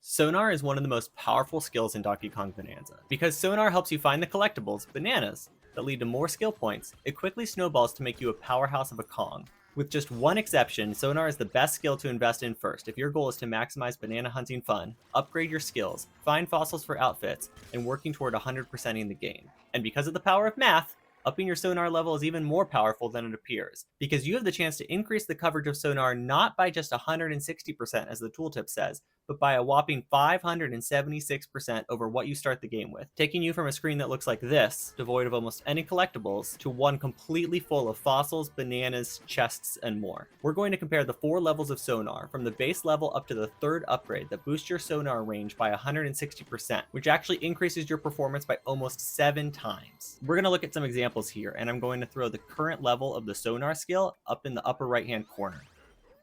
Sonar is one of the most powerful skills in Donkey Kong Bananza. Because Sonar helps you find the collectibles, bananas, that lead to more skill points, it quickly snowballs to make you a powerhouse of a Kong. With just one exception, Sonar is the best skill to invest in first if your goal is to maximize banana hunting fun, upgrade your skills, find fossils for outfits, and working toward 100%ing the game. And because of the power of math, upping your Sonar level is even more powerful than it appears, because you have the chance to increase the coverage of Sonar not by just 160% as the tooltip says, but by a whopping 576% over what you start the game with, taking you from a screen that looks like this, devoid of almost any collectibles, to one completely full of fossils, bananas, chests, and more. We're going to compare the 4 levels of Sonar, from the base level up to the 3rd upgrade that boosts your Sonar range by 160%, which actually increases your performance by almost 7 times. We're going to look at some examples here, and I'm going to throw the current level of the Sonar skill up in the upper right hand corner.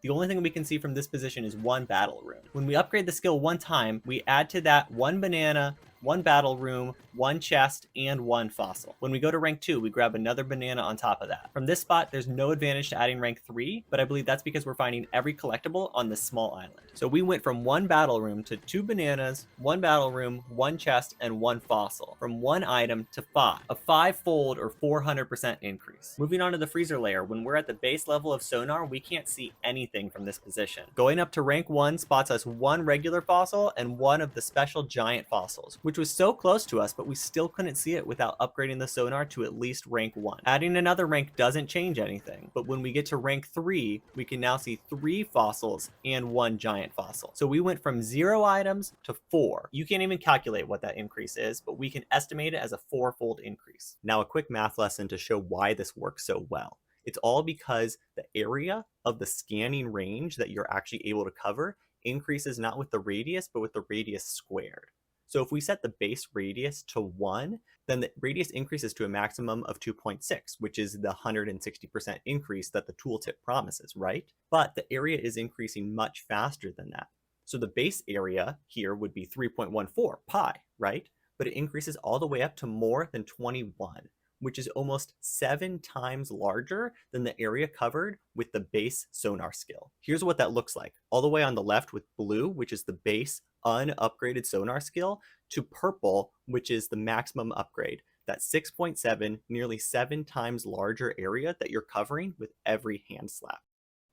The only thing we can see from this position is one battle room. When we upgrade the skill one time, we add to that one banana, one battle room, one chest, and one fossil. When we go to rank 2, we grab another banana on top of that. From this spot, there's no advantage to adding rank 3, but I believe that's because we're finding every collectible on this small island. So we went from one battle room to 2 bananas, one battle room, one chest, and one fossil. From one item to 5, a 5-fold or 400% increase. Moving on to the freezer layer, when we're at the base level of Sonar, we can't see anything from this position. Going up to rank 1 spots us one regular fossil and one of the special giant fossils, which was so close to us, but we still couldn't see it without upgrading the Sonar to at least rank 1. Adding another rank doesn't change anything, but when we get to rank 3, we can now see 3 fossils and one giant fossil. So we went from 0 items to 4. You can't even calculate what that increase is, but we can estimate it as a 4-fold increase. Now a quick math lesson to show why this works so well. It's all because the area of the scanning range that you're actually able to cover increases not with the radius, but with the radius squared. So if we set the base radius to 1, then the radius increases to a maximum of 2.6, which is the 160% increase that the tooltip promises, right? But the area is increasing much faster than that. So the base area here would be 3.14 pi, right? But it increases all the way up to more than 21, which is almost 7 times larger than the area covered with the base Sonar skill. Here's what that looks like. All the way on the left with blue, which is the base unupgraded Sonar skill, to purple, which is the maximum upgrade. That 6.7, nearly 7 times larger area that you're covering with every hand slap.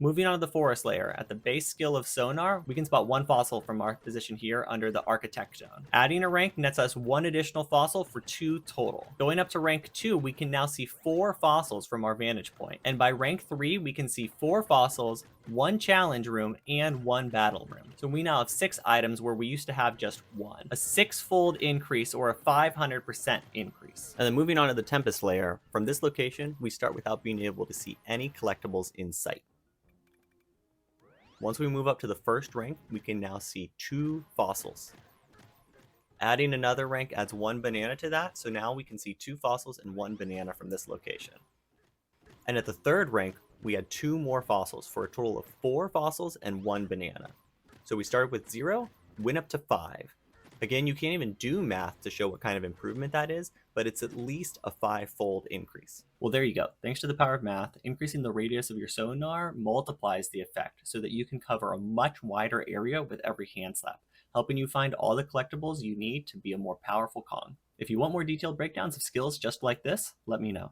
Moving on to the forest layer, at the base skill of Sonar, we can spot one fossil from our position here under the Architectone. Adding a rank nets us 1 additional fossil for 2 total. Going up to rank 2, we can now see 4 fossils from our vantage point. And by rank 3, we can see 4 fossils, 1 challenge room, and 1 battle room. So we now have 6 items where we used to have just 1. A 6-fold increase or a 500% increase. And then moving on to the Tempest layer, from this location, we start without being able to see any collectibles in sight. Once we move up to the first rank, we can now see 2 fossils. Adding another rank adds 1 banana to that, so now we can see 2 fossils and 1 banana from this location. And at the 3rd rank, we had 2 more fossils for a total of 4 fossils and 1 banana. So we started with 0, went up to 5. Again, you can't even do math to show what kind of improvement that is, but it's at least a 5-fold increase. Well, there you go. Thanks to the power of math, increasing the radius of your Sonar multiplies the effect so that you can cover a much wider area with every hand slap, helping you find all the collectibles you need to be a more powerful Kong. If you want more detailed breakdowns of skills just like this, let me know.